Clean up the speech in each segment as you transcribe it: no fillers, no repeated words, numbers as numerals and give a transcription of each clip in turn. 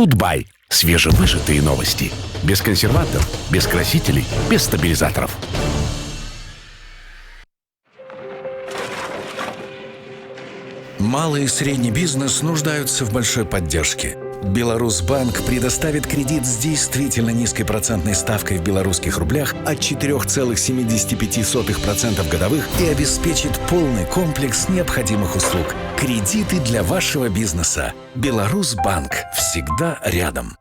Фудбай. Свежевыжатые новости. Без консервантов, без красителей, без стабилизаторов. Малый и средний бизнес нуждаются в большой поддержке. Беларусьбанк предоставит кредит с действительно низкой процентной ставкой в белорусских рублях от 4,75% годовых и обеспечит полный комплекс необходимых услуг. Кредиты для вашего бизнеса. Беларусьбанк. Всегда рядом.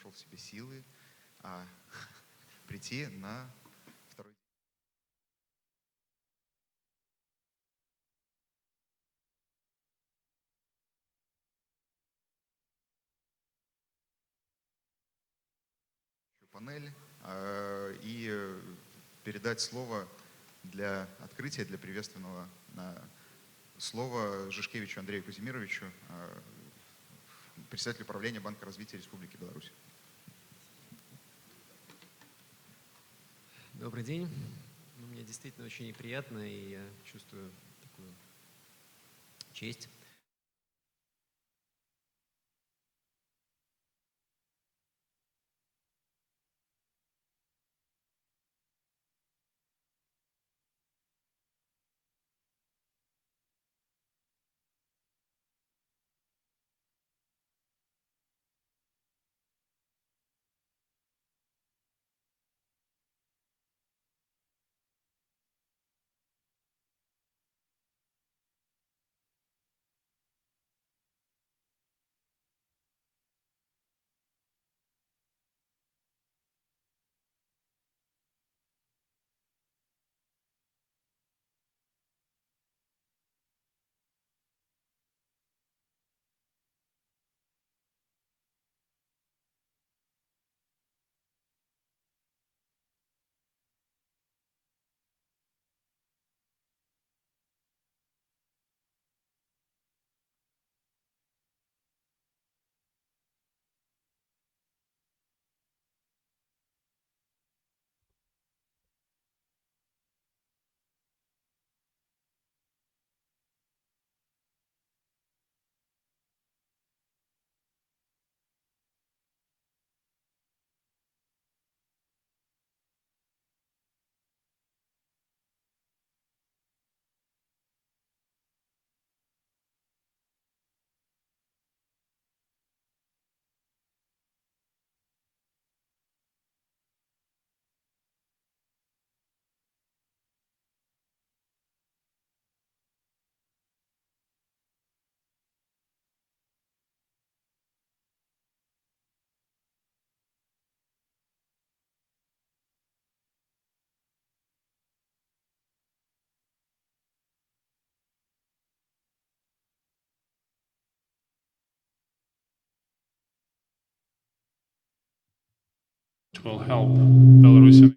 нашел в себе силы прийти на второй панель и передать слово для открытия, для приветственного слова Жишкевичу Андрею Казимировичу, председателю управления Банка развития Республики Беларусь. Добрый день. Мне действительно очень приятно, и я чувствую такую честь. Will help Belarusian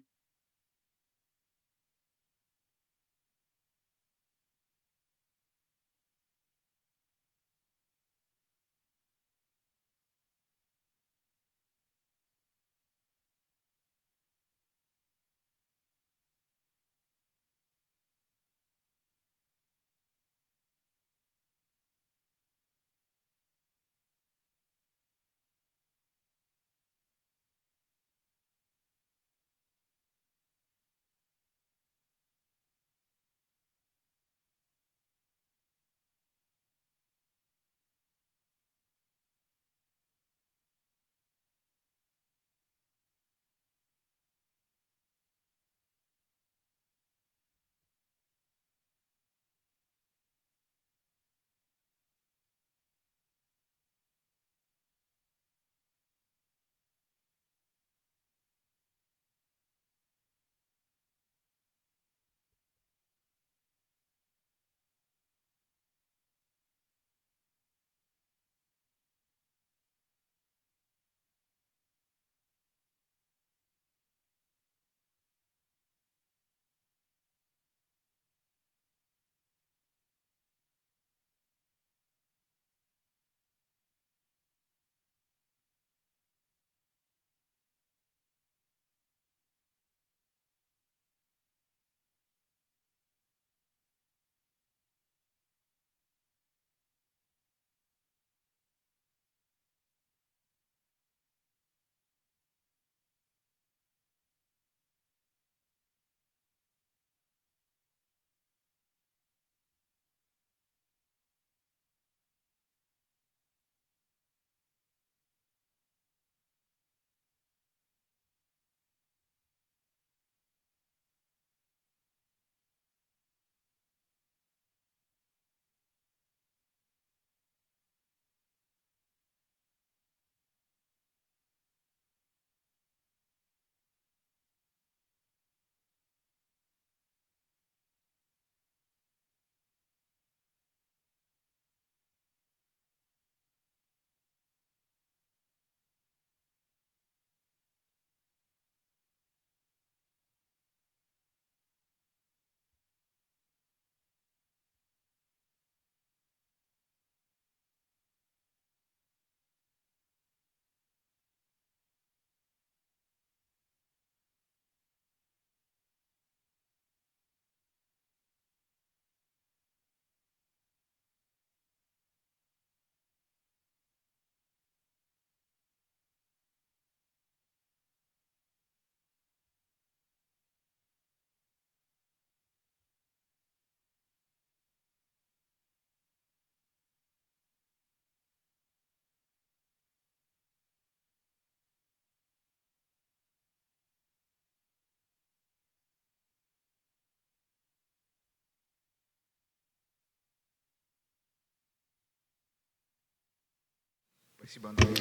Спасибо, Андрей.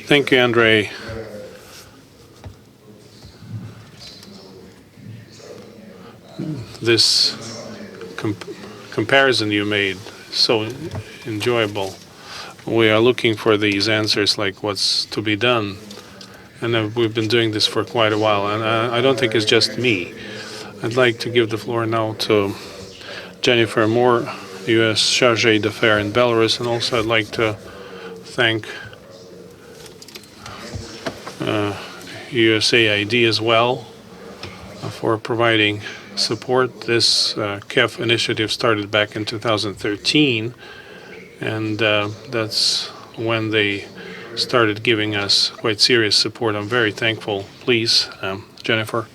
Thank you, Andrei. This comparison you made, so enjoyable. We are looking for these answers, like what's to be done. And we've been doing this for quite a while. And I don't think it's just me. I'd like to give the floor now to Jennifer Moore, U.S. Chargé d'Affaires in Belarus. And also I'd like to thank USAID as well for providing support. This KEF initiative started back in 2013, and that's when they started giving us quite serious support. I'm very thankful. Please, Jennifer.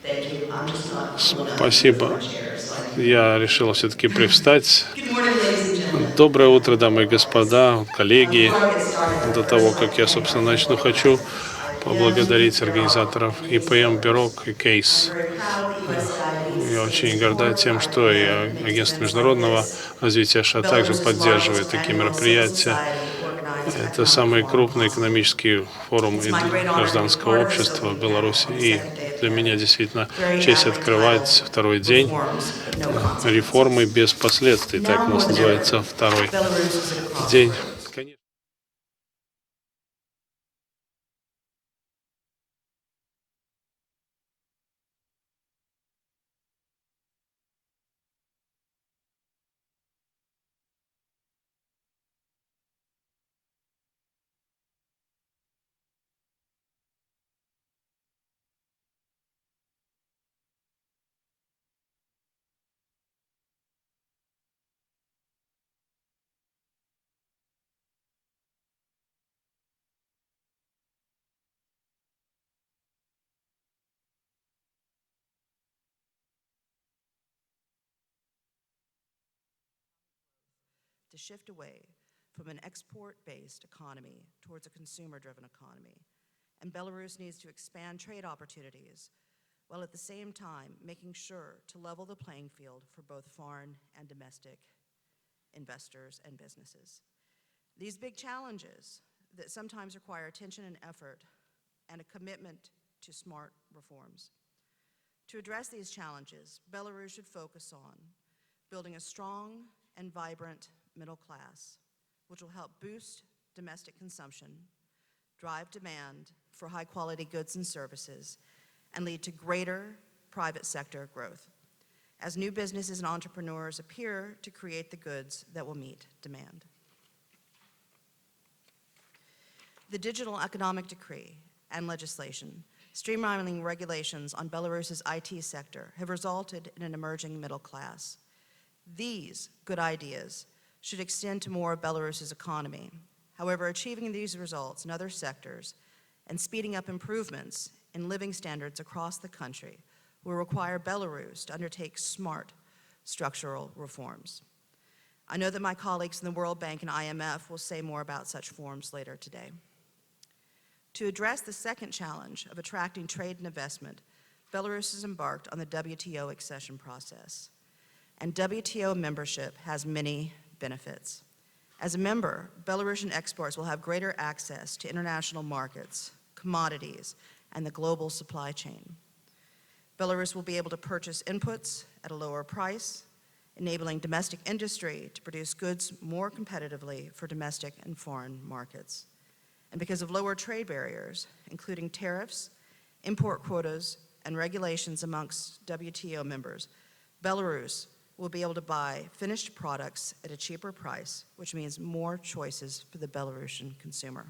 Thank you. I'm just not cool enough to Спасибо. the chair, so I can... Я решила все-таки привстать. Good morning, ladies and gentlemen. Доброе утро, дамы и господа, коллеги. Before I get started, До того, как я, собственно, начну, хочу поблагодарить организаторов ИПМ, Бюрок и Кейс. Я очень горда тем, что и Агентство международного развития США также поддерживает такие мероприятия. Это самый крупный экономический форум гражданского общества в Беларуси. И для меня действительно честь открывать второй день реформы без последствий. Так у нас называется второй день. to shift away from an export-based economy towards a consumer-driven economy. And Belarus needs to expand trade opportunities while at the same time making sure to level the playing field for both foreign and domestic investors and businesses. These big challenges that sometimes require attention and effort and a commitment to smart reforms. To address these challenges, Belarus should focus on building a strong and vibrant middle class, which will help boost domestic consumption, drive demand for high-quality goods and services, and lead to greater private sector growth, as new businesses and entrepreneurs appear to create the goods that will meet demand. The Digital Economic Decree and legislation streamlining regulations on Belarus's IT sector have resulted in an emerging middle class. These good ideas should extend to more of Belarus's economy. However, achieving these results in other sectors and speeding up improvements in living standards across the country will require Belarus to undertake smart structural reforms. I know that my colleagues in the World Bank and IMF will say more about such reforms later today. To address the second challenge of attracting trade and investment, Belarus has embarked on the WTO accession process. And WTO membership has many benefits. As a member, Belarusian exports will have greater access to international markets, commodities, and the global supply chain. Belarus will be able to purchase inputs at a lower price, enabling domestic industry to produce goods more competitively for domestic and foreign markets. And because of lower trade barriers, including tariffs, import quotas, and regulations amongst WTO members, Belarus will be able to buy finished products at a cheaper price, which means more choices for the Belarusian consumer.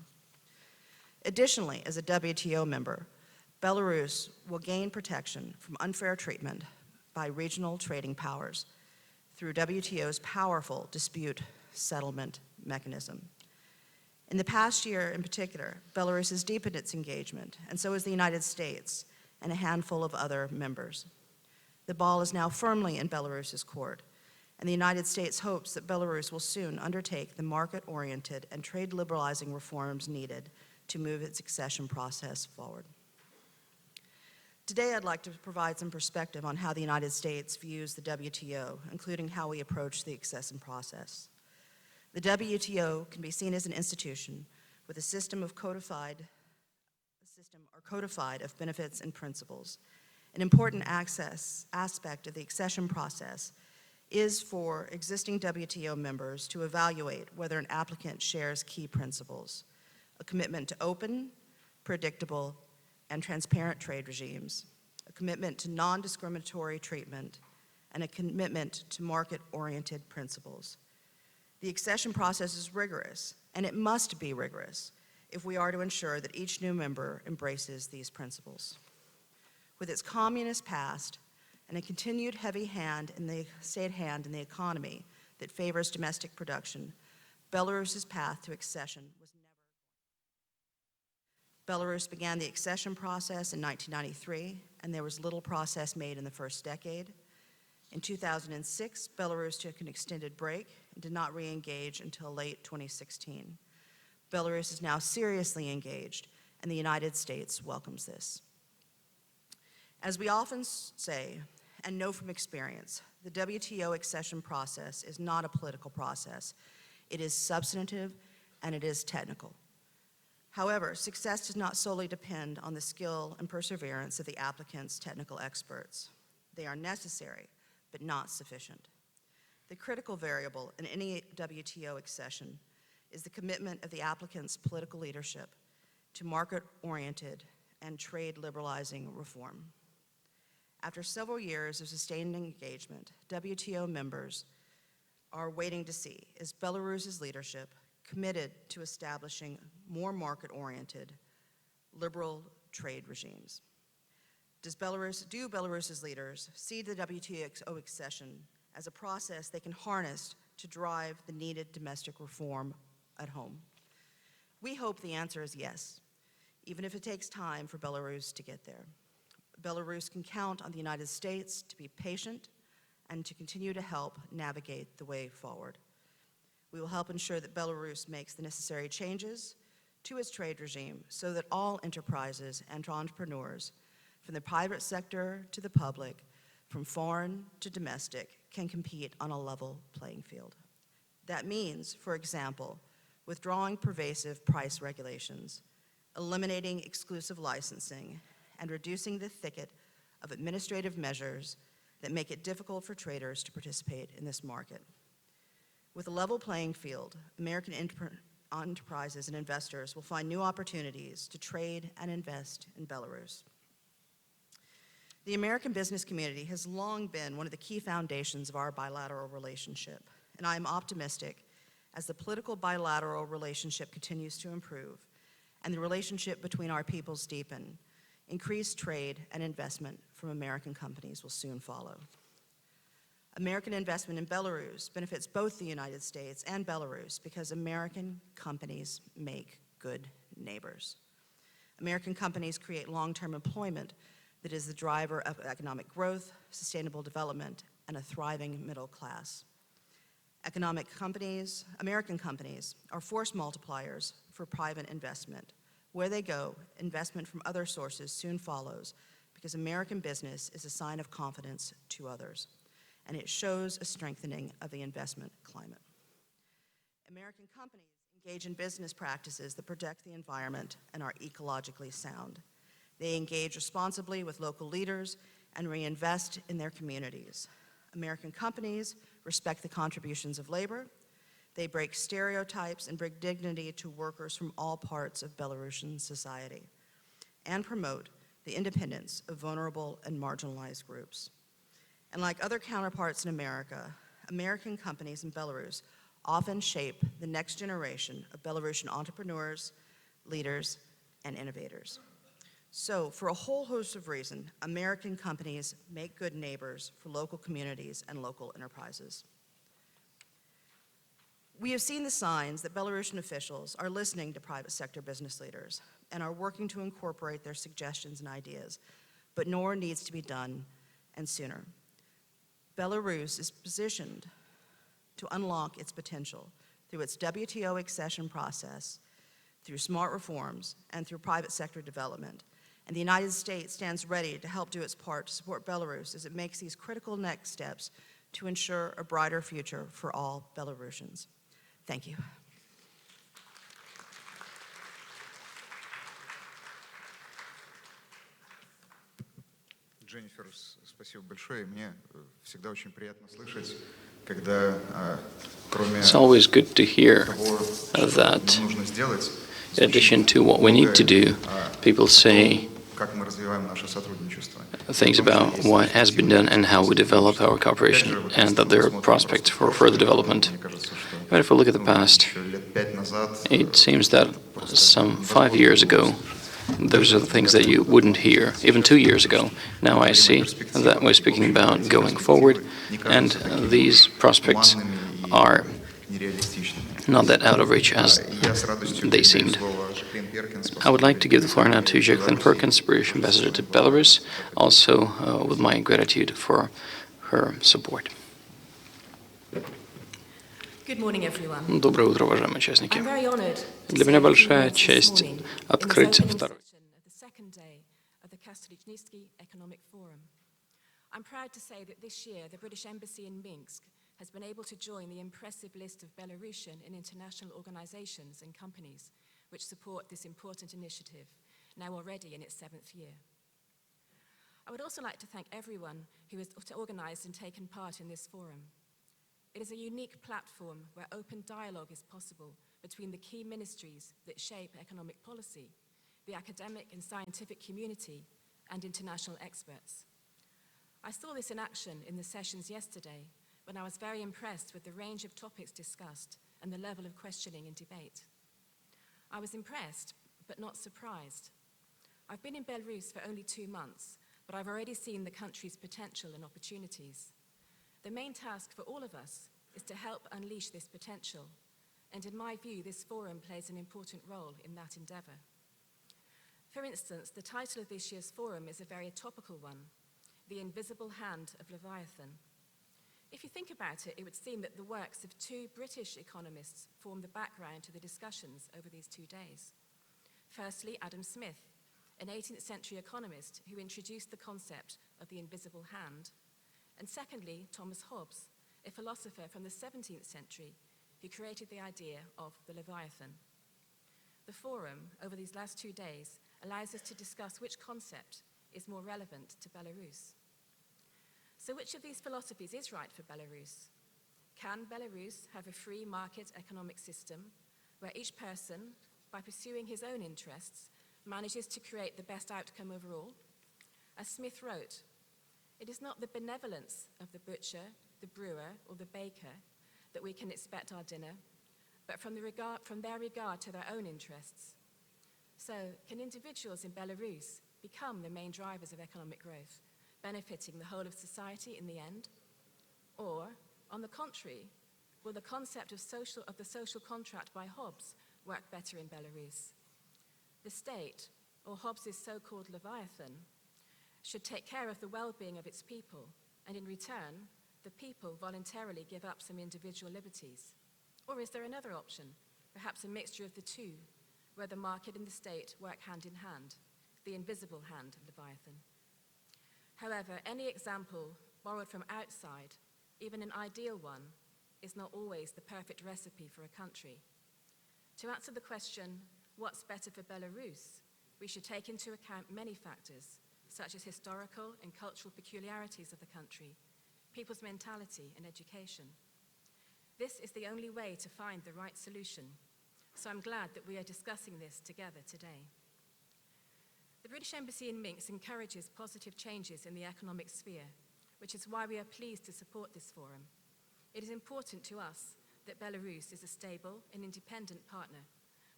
Additionally, as a WTO member, Belarus will gain protection from unfair treatment by regional trading powers through WTO's powerful dispute settlement mechanism. In the past year in particular, Belarus has deepened its engagement, and so has the United States and a handful of other members. The ball is now firmly in Belarus's court, and the United States hopes that Belarus will soon undertake the market-oriented and trade-liberalizing reforms needed to move its accession process forward. Today, I'd like to provide some perspective on how the United States views the WTO, including how we approach the accession process. The WTO can be seen as an institution with a system codified of benefits and principles. An important aspect of the accession process is for existing WTO members to evaluate whether an applicant shares key principles: a commitment to open, predictable, and transparent trade regimes, a commitment to non-discriminatory treatment, and a commitment to market-oriented principles. The accession process is rigorous, and it must be rigorous if we are to ensure that each new member embraces these principles. With its communist past and a continued heavy state hand in the economy that favors domestic production, Belarus's path to accession was never. Belarus began the accession process in 1993, and there was little progress made in the first decade. In 2006, Belarus took an extended break and did not re-engage until late 2016. Belarus is now seriously engaged, and the United States welcomes this. As we often say, and know from experience, the WTO accession process is not a political process. It is substantive and it is technical. However, success does not solely depend on the skill and perseverance of the applicant's technical experts. They are necessary, but not sufficient. The critical variable in any WTO accession is the commitment of the applicant's political leadership to market-oriented and trade-liberalizing reform. After several years of sustained engagement, WTO members are waiting to see, is Belarus's leadership committed to establishing more market-oriented, liberal trade regimes? Do Belarus's leaders see the WTO accession as a process they can harness to drive the needed domestic reform at home? We hope the answer is yes, even if it takes time for Belarus to get there. Belarus can count on the United States to be patient and to continue to help navigate the way forward. We will help ensure that Belarus makes the necessary changes to its trade regime so that all enterprises and entrepreneurs, from the private sector to the public, from foreign to domestic, can compete on a level playing field. That means, for example, withdrawing pervasive price regulations, eliminating exclusive licensing, and reducing the thicket of administrative measures that make it difficult for traders to participate in this market. With a level playing field, American enterprises and investors will find new opportunities to trade and invest in Belarus. The American business community has long been one of the key foundations of our bilateral relationship, and I am optimistic as the political bilateral relationship continues to improve and the relationship between our peoples deepen. Increased trade and investment from American companies will soon follow. American investment in Belarus benefits both the United States and Belarus because American companies make good neighbors. American companies create long-term employment that is the driver of economic growth, sustainable development, and a thriving middle class. American companies are force multipliers for private investment. Where they go, investment from other sources soon follows because American business is a sign of confidence to others, and it shows a strengthening of the investment climate. American companies engage in business practices that protect the environment and are ecologically sound. They engage responsibly with local leaders and reinvest in their communities. American companies respect the contributions of labor. They break stereotypes and bring dignity to workers from all parts of Belarusian society and promote the independence of vulnerable and marginalized groups. And like other counterparts in America, American companies in Belarus often shape the next generation of Belarusian entrepreneurs, leaders, and innovators. So, for a whole host of reasons, American companies make good neighbors for local communities and local enterprises. We have seen the signs that Belarusian officials are listening to private sector business leaders and are working to incorporate their suggestions and ideas, but more needs to be done and sooner. Belarus is positioned to unlock its potential through its WTO accession process, through smart reforms, and through private sector development. And the United States stands ready to help do its part to support Belarus as it makes these critical next steps to ensure a brighter future for all Belarusians. Thank you. Дженнифер, спасибо большое. Мне всегда очень приятно слышать, когда кроме It's always good to hear того, that что нужно сделать, in addition to what we need to do, people say как мы развиваем наше сотрудничество. things about what has been done and how we develop our cooperation, and that there are prospects for further development. But if we look at the past, Еще лет 5 назад it seems that some 5 years ago, those are the things that you wouldn't hear, even 2 years ago. Now I see that we're speaking about going forward, and these prospects are not that out of reach as they seemed. I would like to give the floor now to Jacqueline Perkins, British Ambassador to Belarus, also with my gratitude for her support. Good morning, everyone. Доброе утро, уважаемые участники. I'm very honored to Для меня say a few большая words this честь morning открыть in this opening второй. session of the second day of the Katolichniki Economic Forum. I'm proud to say that this year the British Embassy in Minsk has been able to join the impressive list of Belarusian and international organizations and companies which support this important initiative, now already in its 7th year. I would also like to thank everyone who has organized and taken part in this forum. It is a unique platform where open dialogue is possible between the key ministries that shape economic policy, the academic and scientific community, and international experts. I saw this in action in the sessions yesterday when I was very impressed with the range of topics discussed and the level of questioning and debate. I was impressed, but not surprised. I've been in Belarus for only 2 months, but I've already seen the country's potential and opportunities. The main task for all of us is to help unleash this potential, and in my view, this forum plays an important role in that endeavor. For instance, the title of this year's forum is a very topical one, The Invisible Hand of Leviathan. If you think about it, it would seem that the works of 2 British economists form the background to the discussions over these 2 days. Firstly, Adam Smith, an 18th century economist who introduced the concept of the invisible hand, and secondly, Thomas Hobbes, a philosopher from the 17th century who created the idea of the Leviathan. The forum, over these last 2 days, allows us to discuss which concept is more relevant to Belarus. So which of these philosophies is right for Belarus? Can Belarus have a free market economic system where each person, by pursuing his own interests, manages to create the best outcome overall? As Smith wrote, "It is not the benevolence of the butcher, the brewer, or the baker that we can expect our dinner, but from their regard to their own interests." So, can individuals in Belarus become the main drivers of economic growth, benefiting the whole of society in the end? Or, on the contrary, will the concept of the social contract by Hobbes work better in Belarus? The state, or Hobbes' so-called Leviathan, should take care of the well-being of its people, and in return, the people voluntarily give up some individual liberties. Or is there another option, perhaps a mixture of the two, where the market and the state work hand in hand, the invisible hand of Leviathan? However, any example borrowed from outside, even an ideal one, is not always the perfect recipe for a country. To answer the question, what's better for Belarus, we should take into account many factors, such as historical and cultural peculiarities of the country, people's mentality and education. This is the only way to find the right solution, so I'm glad that we are discussing this together today. The British Embassy in Minsk encourages positive changes in the economic sphere, which is why we are pleased to support this forum. It is important to us that Belarus is a stable and independent partner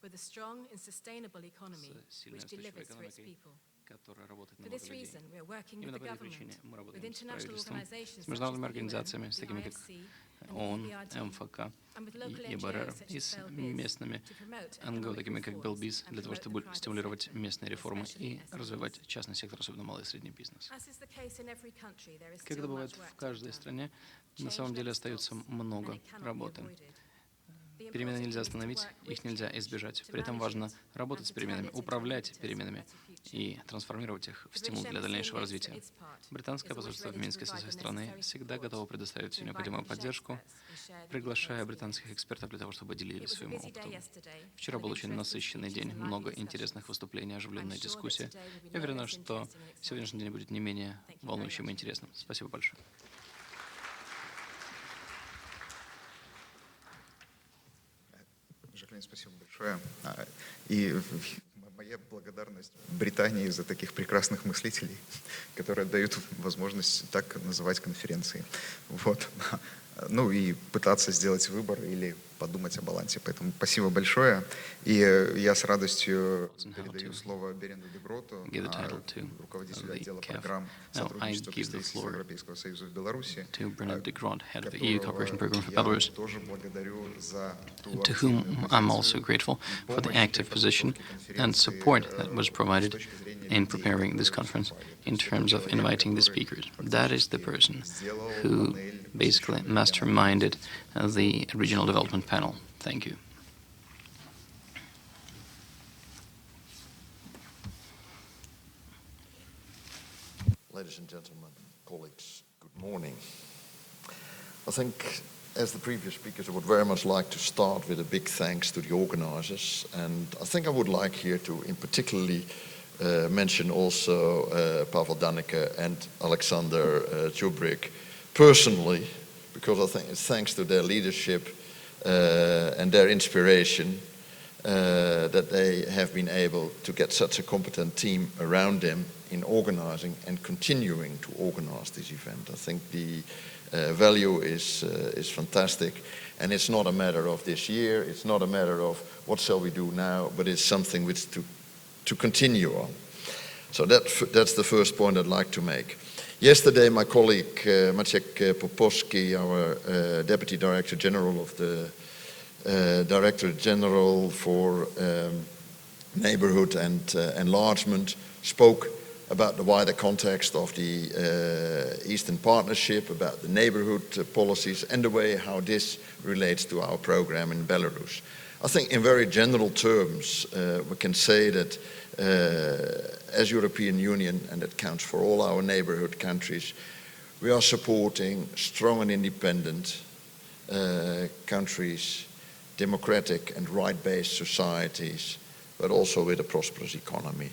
with a strong and sustainable economy which delivers for its people. For this reason, we are working with the government, with international organizations с международными such as the организациями, UN, с the такими как IFC, and ООН, the EBRD, МФК and with local и NGOs БРР, such и as с Belbiz, местными to promote НГО, economic такими как reforms Белбиз, and для того, promote the чтобы private стимулировать sector, местные реформы и especially SMEs. развивать частный сектор, особенно малый и средний бизнес. As is the case in every country, there is Как это still бывает much work в to be каждой done. стране, на Change самом деле never остается stops, and много it cannot be работы. avoided. Перемены нельзя остановить, их нельзя избежать. При этом важно работать с переменами, управлять переменами и трансформировать их в стимул для дальнейшего развития. Британское посольство в Минске со своей стороны всегда готово предоставить всю необходимую поддержку, приглашая британских экспертов для того, чтобы делились своим опытом. Вчера был очень насыщенный день, много интересных выступлений, оживленная дискуссия. Я уверена, что сегодняшний день будет не менее волнующим и интересным. Спасибо большое. Жаклин, спасибо большое. И моя благодарность Британии за таких прекрасных мыслителей, которые дают возможность так называть конференции. Вот. Ну и пытаться сделать выбор или подумать о балансе. Поэтому спасибо большое. И я с радостью передаю слово Беренду Дегроту, руководителю отдела программ сотрудничества представительства Европейского Союза в Беларуси, которого я тоже благодарю за ту to whom I'm also grateful for the active position and support that was provided in preparing this conference in terms of inviting the speakers. That is the person who basically masterminded the regional development panel. Thank you. Ladies and gentlemen, colleagues, good morning. I think, as the previous speakers, I would very much like to start with a big thanks to the organizers. And I think I would like here to in particularly mention also Pavel Daneke and Alexander Jubrik personally, because I think it's thanks to their leadership and their inspiration that they have been able to get such a competent team around them in organizing and continuing to organize this event. I think the value is fantastic, and it's not a matter of this year, it's not a matter of what shall we do now, but it's something which to continue on. So that's the first point I'd like to make. Yesterday, my colleague Maciek Popovsky, our Deputy Director General of the Director General for Neighborhood and Enlargement, spoke about the wider context of the Eastern Partnership, about the neighborhood policies and the way how this relates to our program in Belarus. I think in very general terms, we can say that as European Union, and that counts for all our neighborhood countries, we are supporting strong and independent countries, democratic and right-based societies, but also with a prosperous economy.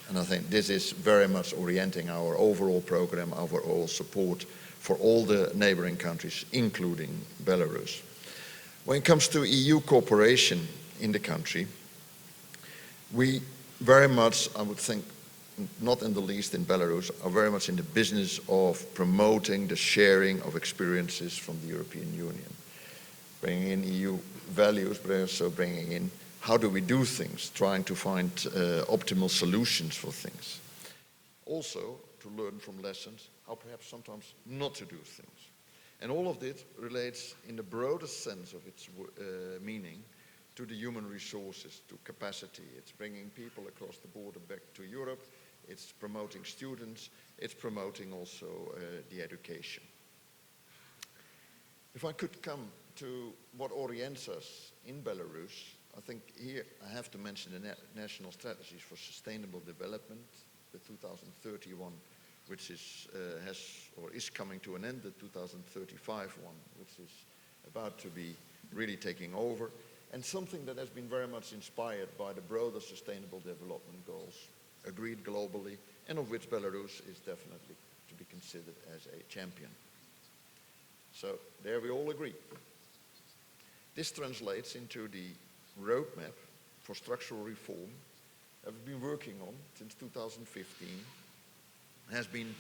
And I think this is very much orienting our overall program, our overall support for all the neighboring countries, including Belarus. When it comes to EU cooperation in the country, we very much, I would think, not in the least in Belarus, are very much in the business of promoting the sharing of experiences from the European Union, bringing in EU values, but also bringing in how do we do things, trying to find optimal solutions for things. Also, to learn from lessons, how perhaps sometimes not to do things. And all of this relates in the broadest sense of its meaning to the human resources, to capacity. It's bringing people across the border back to Europe, it's promoting students, it's promoting also the education. If I could come to what orients us in Belarus, I think here I have to mention the National Strategies for Sustainable Development, the 2031, which is coming to an end, the 2035 one, which is about to be really taking over, and something that has been very much inspired by the broader Sustainable Development Goals, agreed globally, and of which Belarus is definitely to be considered as a champion. So there we all agree. This translates into the roadmap for structural reform that we've been working on since 2015, has been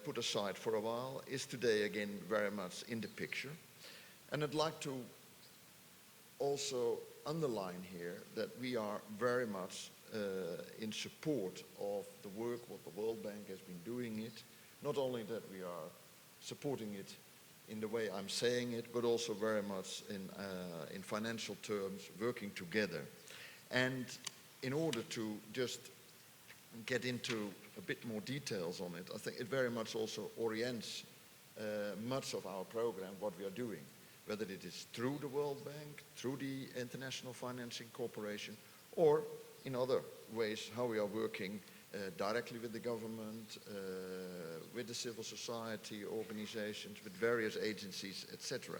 put aside for a while, is today again very much in the picture. And I'd like to also underline here that we are very much in support of the work what the World Bank has been doing it. Not only that we are supporting it in the way I'm saying it, but also very much in financial terms, working together. And in order to just get into a bit more details on it, I think it very much also orients much of our program, what we are doing. whether it is through the World Bank, through the International Financing Corporation, or in other ways how we are working directly with the government, with the civil society organizations, with various agencies, etc.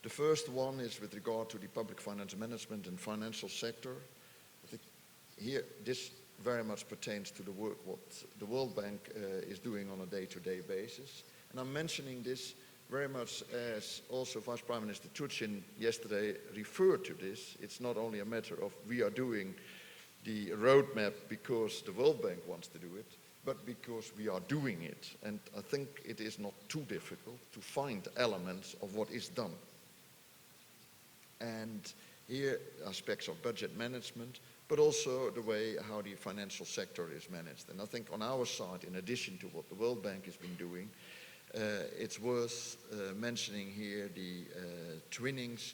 The first one is with regard to the public finance management and financial sector. I think here this very much pertains to the work what the World Bank is doing on a day-to-day basis. And I'm mentioning this very much as also Vice Prime Minister Turchin yesterday referred to this. It's not only a matter of we are doing the roadmap because the World Bank wants to do it, but because we are doing it. And I think it is not too difficult to find elements of what is done. And here aspects of budget management, but also the way how the financial sector is managed. And I think on our side, in addition to what the World Bank has been doing, it's worth mentioning here the twinnings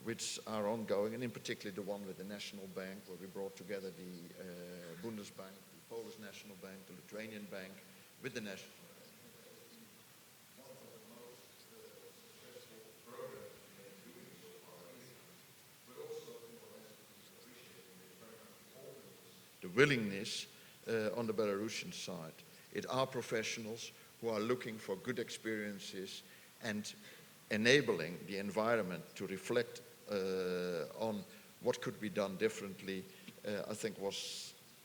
which are ongoing, and in particular the one with the National Bank, where we brought together the Bundesbank, the Polish National Bank, the Lithuanian Bank, with the National Bank. One of the most successful programs we have been doing so far, but also the willingness on the Belarusian side. It are professionals who are looking for good experiences and enabling the environment to reflect on what could be done differently. I think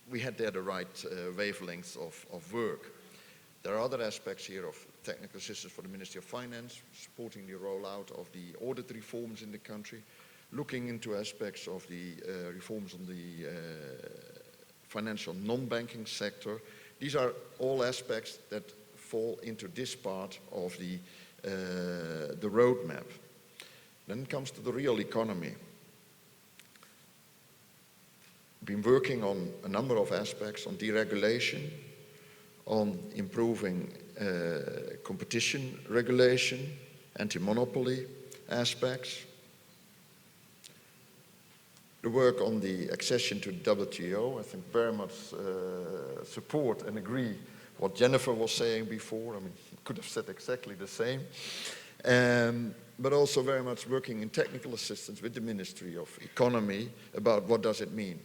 we had there the right wavelengths of work. There are other aspects here of technical assistance for the Ministry of Finance, supporting the rollout of the audit reforms in the country, looking into aspects of the reforms on the financial non-banking sector. These are all aspects that fall into this part of the roadmap. Then it comes to the real economy. Been working on a number of aspects, on deregulation, on improving competition regulation, anti-monopoly aspects. The work on the accession to the WTO, I think very much support and agree what Jennifer was saying before. I mean, could have said exactly the same. But also very much working in technical assistance with the Ministry of Economy about what does it mean.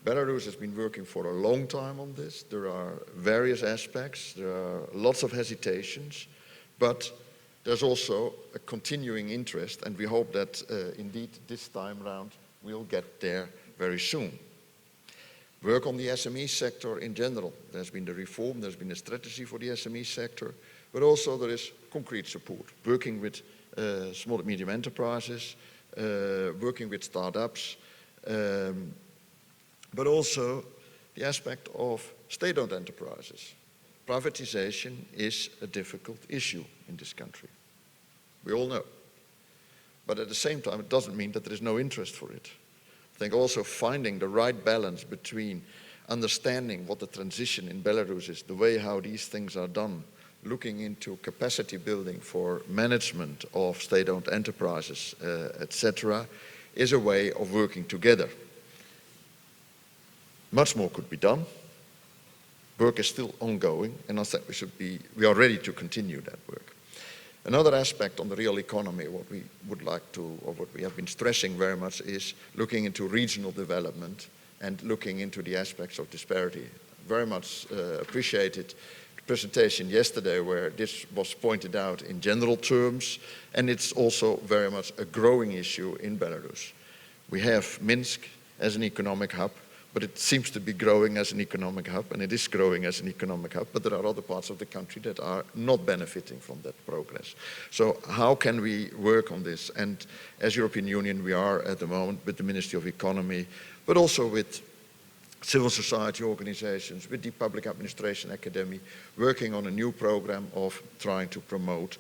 Belarus has been working for a long time on this. There are various aspects, there are lots of hesitations, but there's also a continuing interest, and we hope that indeed this time round we'll get there very soon. Work on the SME sector in general. There's been the reform, there's been a strategy for the SME sector, but also there is concrete support, working with small and medium enterprises, working with startups, but also the aspect of state-owned enterprises. Privatization is a difficult issue in this country. We all know. But at the same time, it doesn't mean that there is no interest for it. I think also finding the right balance between understanding what the transition in Belarus is, the way how these things are done, looking into capacity building for management of state-owned enterprises, etc., is a way of working together. Much more could be done. Work is still ongoing, and I think we are ready to continue that work. Another aspect on the real economy, what we would like to, or what we have been stressing very much, is looking into regional development and looking into the aspects of disparity. Very much appreciated the presentation yesterday where this was pointed out in general terms, and it's also very much a growing issue in Belarus. We have Minsk as an economic hub, but it seems to be growing as an economic hub, and it is growing as an economic hub, but there are other parts of the country that are not benefiting from that progress. So how can we work on this? And as European Union, we are at the moment with the Ministry of Economy, but also with civil society organizations, with the Public Administration Academy, working on a new program of trying to promote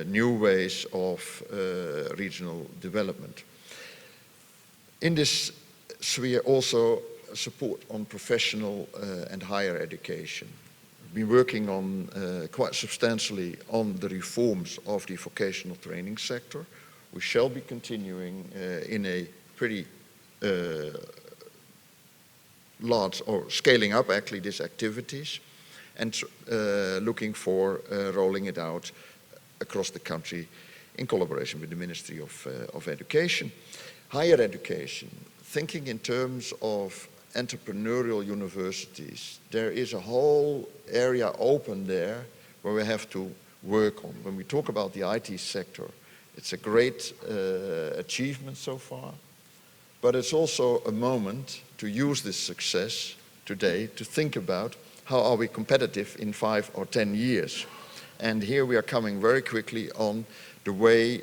new ways of regional development. In this sphere, also support on professional and higher education. We've been working on quite substantially on the reforms of the vocational training sector. We shall be continuing in a pretty large, or scaling up actually, these activities, and looking for rolling it out across the country in collaboration with the Ministry of Education. Higher education, thinking in terms of entrepreneurial universities, there is a whole area open there where we have to work on. When we talk about the IT sector, it's a great achievement so far, but it's also a moment to use this success today to think about how are we competitive in 5 or 10 years. And here we are coming very quickly on the way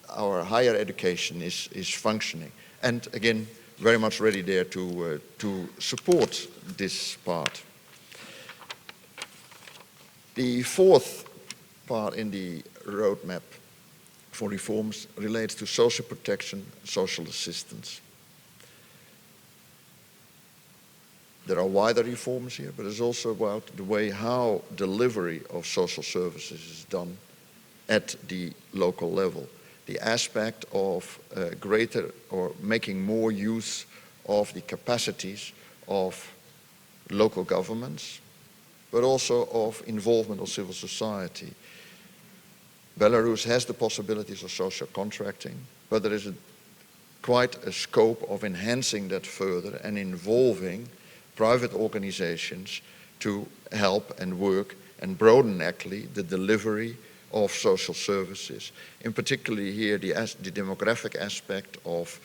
our higher education is functioning. And again, very much ready there to support this part. The fourth part in the roadmap for reforms relates to social protection, social assistance. There are wider reforms here, but it's also about the way how delivery of social services is done at the local level. The aspect of greater or making more use of the capacities of local governments, but also of involvement of civil society. Belarus has the possibilities of social contracting, but there is quite a scope of enhancing that further and involving private organizations to help and work and broaden actually the delivery of social services. In particular here, the demographic aspect of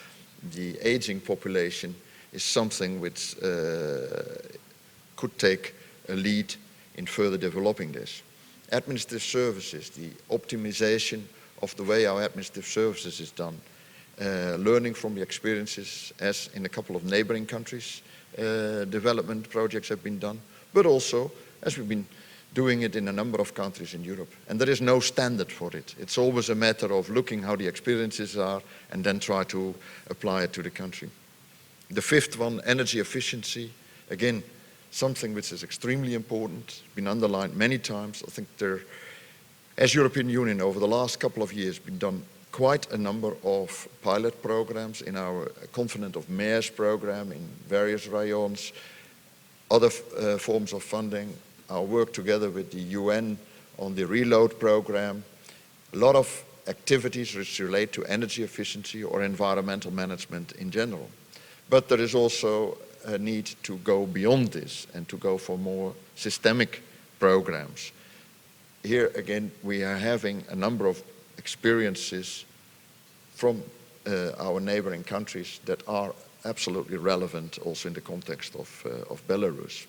the aging population is something which could take a lead in further developing this. Administrative services, the optimization of the way our administrative services is done, learning from the experiences as in a couple of neighboring countries, development projects have been done, but also as we've been doing it in a number of countries in Europe. And there is no standard for it. It's always a matter of looking how the experiences are and then try to apply it to the country. The fifth one, energy efficiency, again, something which is extremely important, been underlined many times. I think there, as European Union over the last couple of years, been done quite a number of pilot programs in our Continent of Mayors program in various rayons, other forms of funding, our work together with the UN on the Reload program, a lot of activities which relate to energy efficiency or environmental management in general. But there is also a need to go beyond this and to go for more systemic programs. Here again, we are having a number of experiences from our neighboring countries that are absolutely relevant also in the context of Belarus.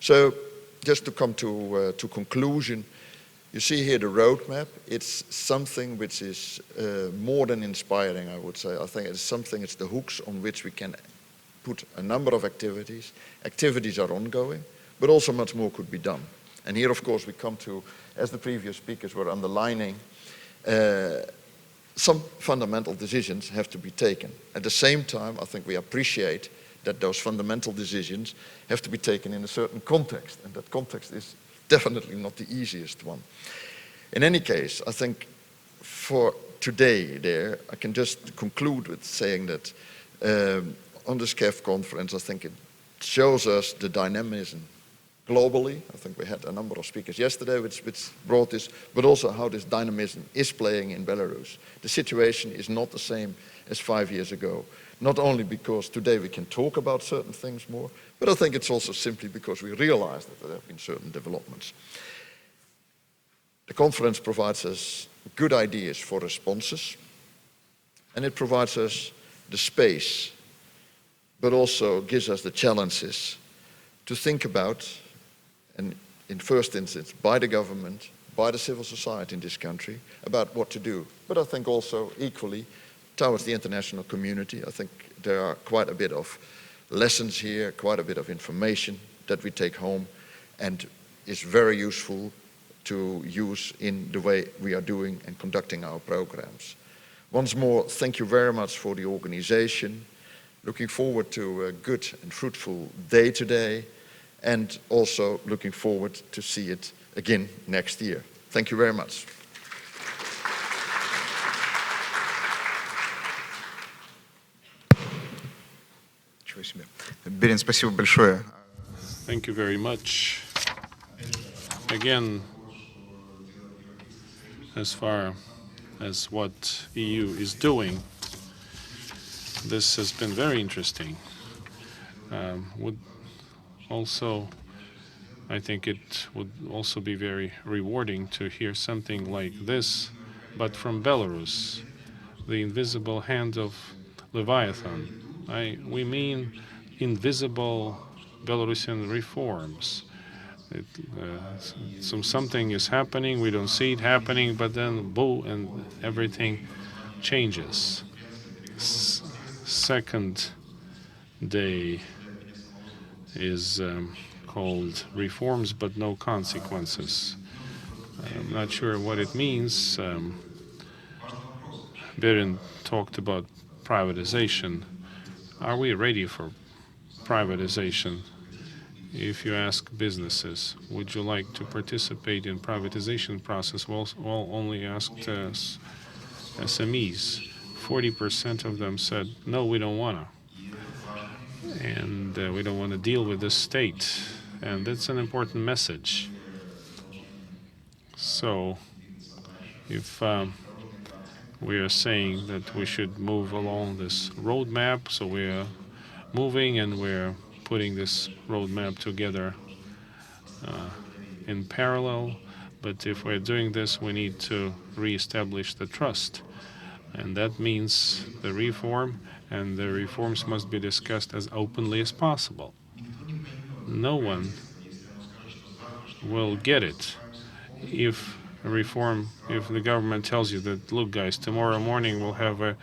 So just to come to conclusion, you see here the roadmap. It's something which is more than inspiring, I would say. I think it's something, it's the hooks on which we can put a number of activities. Activities are ongoing, but also much more could be done. And here, of course, we come to, as the previous speakers were underlining, some fundamental decisions have to be taken. At the same time, I think we appreciate that those fundamental decisions have to be taken in a certain context, and that context is definitely not the easiest one. In any case, I think for today there, I can just conclude with saying that on this KEF conference, I think it shows us the dynamism globally. I think we had a number of speakers yesterday which brought this, but also how this dynamism is playing in Belarus. The situation is not the same as 5 years ago, not only because today we can talk about certain things more, but I think it's also simply because we realize that there have been certain developments. The conference provides us good ideas for responses, and it provides us the space, but also gives us the challenges to think about, and in first instance by the government, by the civil society in this country, about what to do. But I think also equally towards the international community. I think there are quite a bit of lessons here, quite a bit of information that we take home and is very useful to use in the way we are doing and conducting our programs. Once more, thank you very much for the organization. Looking forward to a good and fruitful day today, and also looking forward to see it again next year. Thank you very much. Берин, спасибо большое. Thank you very much. Again, as far as what EU is doing. This has been very interesting. Would also, I think it would also be very rewarding to hear something like this, but from Belarus, the invisible hand of Leviathan. We mean invisible Belarusian reforms. Something is happening, we don't see it happening, but then boom, and everything changes. Second day is called reforms but no consequences. I'm not sure what it means. Berin talked about privatization. Are we ready for privatization? If you ask businesses, would you like to participate in privatization process? Well, only asked SMEs. 40% of them said, no, we don't want to. And we don't want to deal with the state. And that's an important message. So if we are saying that we should move along this roadmap, so we are moving and we're putting this roadmap together in parallel. But if we're doing this, we need to reestablish the trust. And that means the reform, and the reforms must be discussed as openly as possible. No one will get it if the government tells you that, look guys, tomorrow morning we'll have a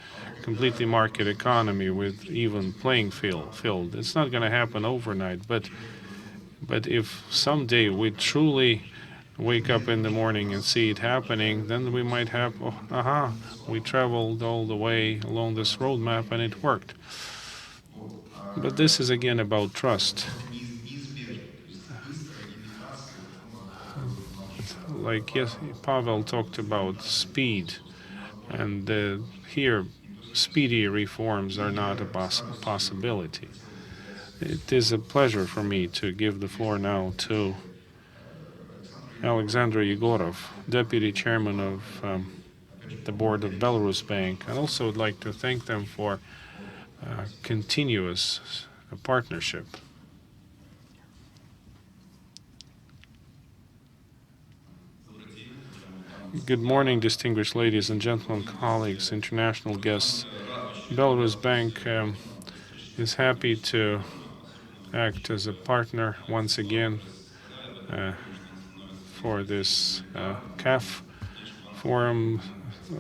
completely market economy with even playing field. It's not going to happen overnight, but if someday we truly wake up in the morning and see it happening, then we might have, we traveled all the way along this roadmap and it worked. But this is again about trust. Like, yes, Pavel talked about speed, and here speedy reforms are not a possibility. It is a pleasure for me to give the floor now to Alexander Yegorov, Deputy Chairman of the Board of Belarus Bank. I also would like to thank them for continuous partnership. Good morning, distinguished ladies and gentlemen, colleagues, international guests. Belarus Bank is happy to act as a partner once again for this KEF forum.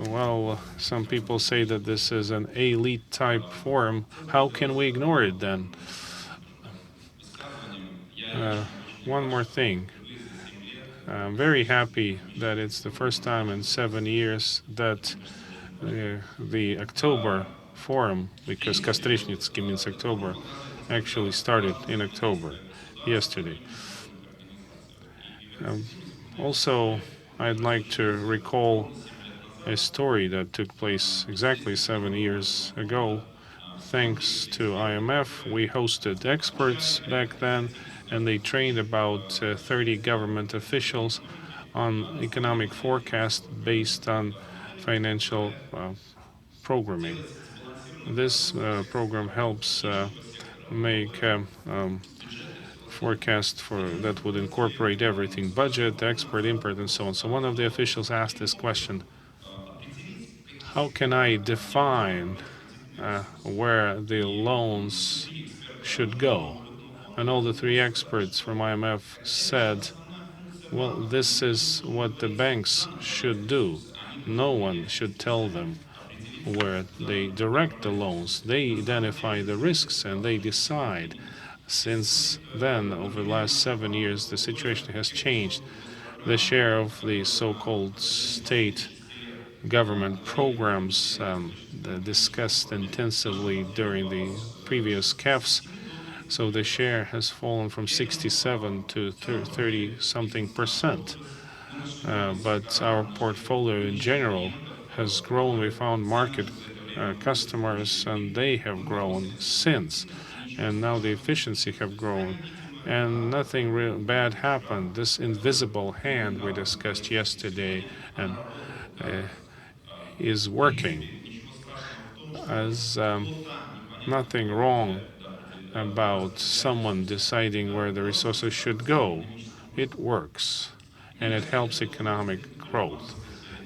Well, some people say that this is an elite type forum. How can we ignore it then? One more thing. I'm very happy that it's the first time in 7 years that the October forum, because Kastrechnitsky means October, actually started in October, yesterday. Also, I'd like to recall a story that took place exactly 7 years ago. Thanks to IMF, we hosted experts back then, and they trained about 30 government officials on economic forecast based on financial programming. This program helps make forecast that would incorporate everything: budget, export, import, and so on. So one of the officials asked this question: how can I define where the loans should go? And all the three experts from IMF said, well, this is what the banks should do. No one should tell them where they direct the loans. They identify the risks and they decide. Since then, over the last 7 years, the situation has changed. The share of the so-called state government programs discussed intensively during the previous KEFs. So the share has fallen from 67 to 30-something%. But our portfolio in general has grown. We found market customers, and they have grown since. And now the efficiency have grown, and nothing real bad happened. This invisible hand we discussed yesterday, and is working. As nothing wrong about someone deciding where the resources should go. It works, and it helps economic growth.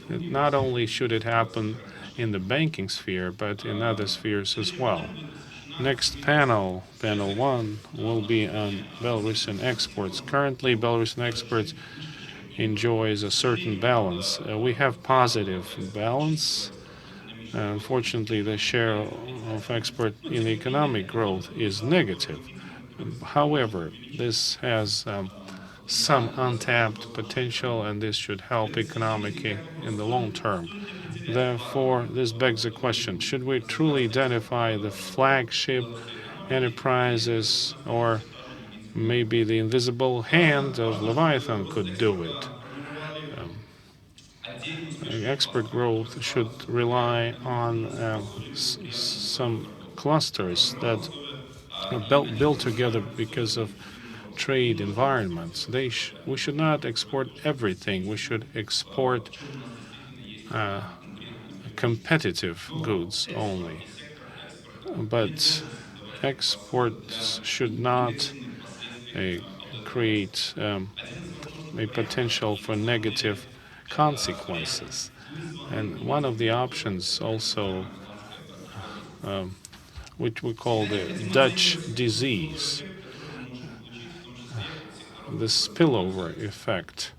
Not only should it happen in the banking sphere, but in other spheres as well. Next panel, panel 1, will be on Belarusian exports. Currently, Belarusian exports enjoys a certain balance. We have positive balance. Unfortunately, the share of export in economic growth is negative. However, this has some untapped potential, and this should help economically in the long term. Therefore, this begs the question, should we truly identify the flagship enterprises, or maybe the invisible hand of Leviathan could do it? Export growth should rely on some clusters that are built together because of trade environments. We should not export everything. We should export competitive goods only. But exports should not create a potential for negative consequences. And one of the options also, which we call the Dutch disease, the spillover effect.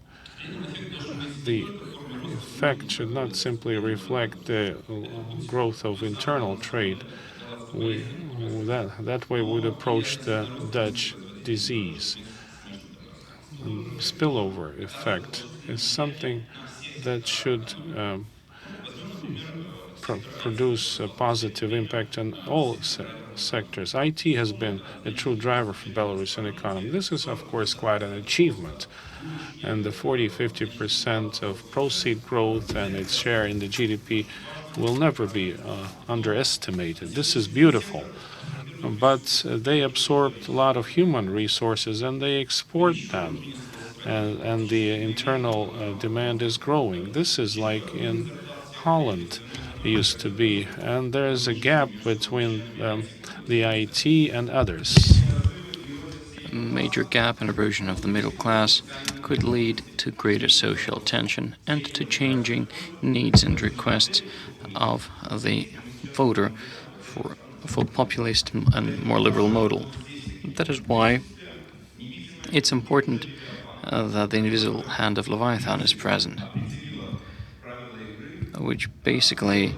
The effect should not simply reflect the growth of internal trade. That way would approach the Dutch disease. Spillover effect is something that should produce a positive impact on all sectors. IT has been a true driver for Belarusian economy. This is, of course, quite an achievement. And the 40–50% of proceed growth and its share in the GDP will never be underestimated. This is beautiful. But they absorbed a lot of human resources, and they export them. And the internal demand is growing. This is like in Holland used to be, and there is a gap between the IT and others. A major gap and erosion of the middle class could lead to greater social tension and to changing needs and requests of the voter for populist and more liberal model. That is why it's important that the invisible hand of Leviathan is present, which basically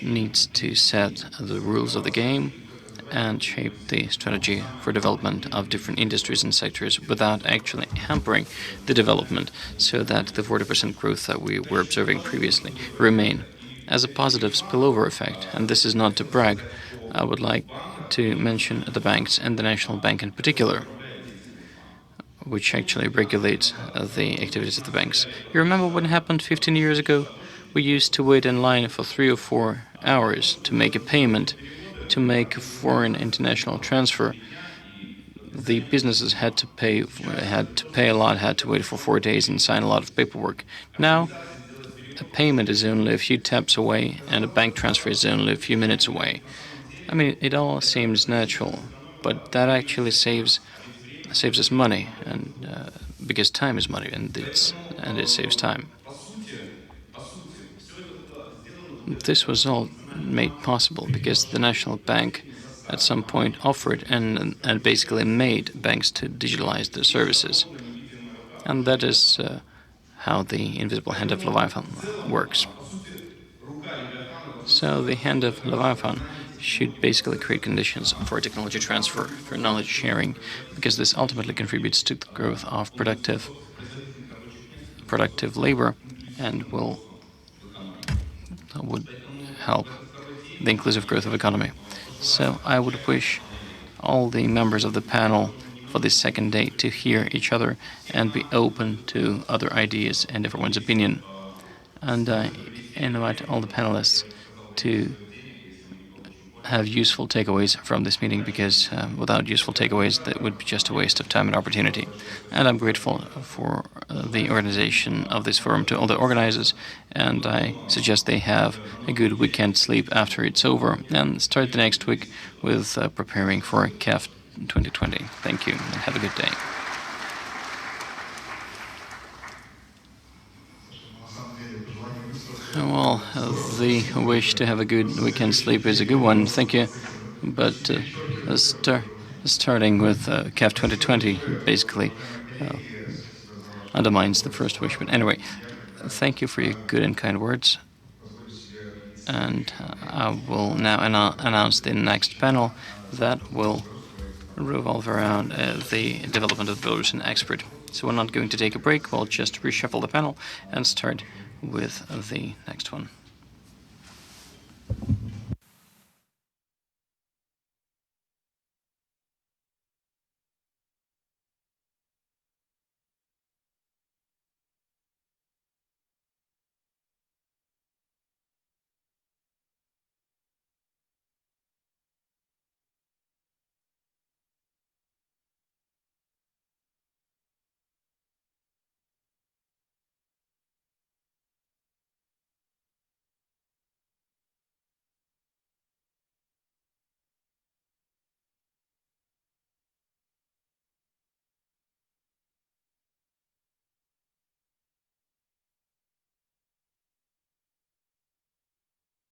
needs to set the rules of the game and shape the strategy for development of different industries and sectors without actually hampering the development, so that the 40% growth that we were observing previously remain. As a positive spillover effect, and this is not to brag, I would like to mention the banks and the National Bank in particular, which actually regulates the activities of the banks. You remember what happened 15 years ago? We used to wait in line for 3 or 4 hours to make a payment, to make a foreign international transfer. The businesses had to pay a lot, had to wait for 4 days and sign a lot of paperwork. Now, a payment is only a few taps away, and a bank transfer is only a few minutes away. I mean, it all seems natural, but that actually saves us money, and because time is money, and it saves time. This was all made possible because the National Bank at some point offered and basically made banks to digitalize their services. And that is how the invisible hand of Leviathan works. So the hand of Leviathan should basically create conditions for technology transfer, for knowledge sharing, because this ultimately contributes to the growth of productive labor and would help the inclusive growth of economy. So I would wish all the members of the panel for this second day to hear each other and be open to other ideas and everyone's opinion. And I invite all the panelists to have useful takeaways from this meeting, because without useful takeaways, that would be just a waste of time and opportunity. And I'm grateful for the organization of this forum to all the organizers, and I suggest they have a good weekend sleep after it's over and start the next week with preparing for KEF 2020. Thank you, and have a good day. Well, the wish to have a good weekend sleep is a good one, thank you. But starting with KEF 2020 basically undermines the first wish. But anyway, thank you for your good and kind words. And I will now announce the next panel that will revolve around the development of the Belarusian export. So we're not going to take a break, we'll just reshuffle the panel and start with the next one.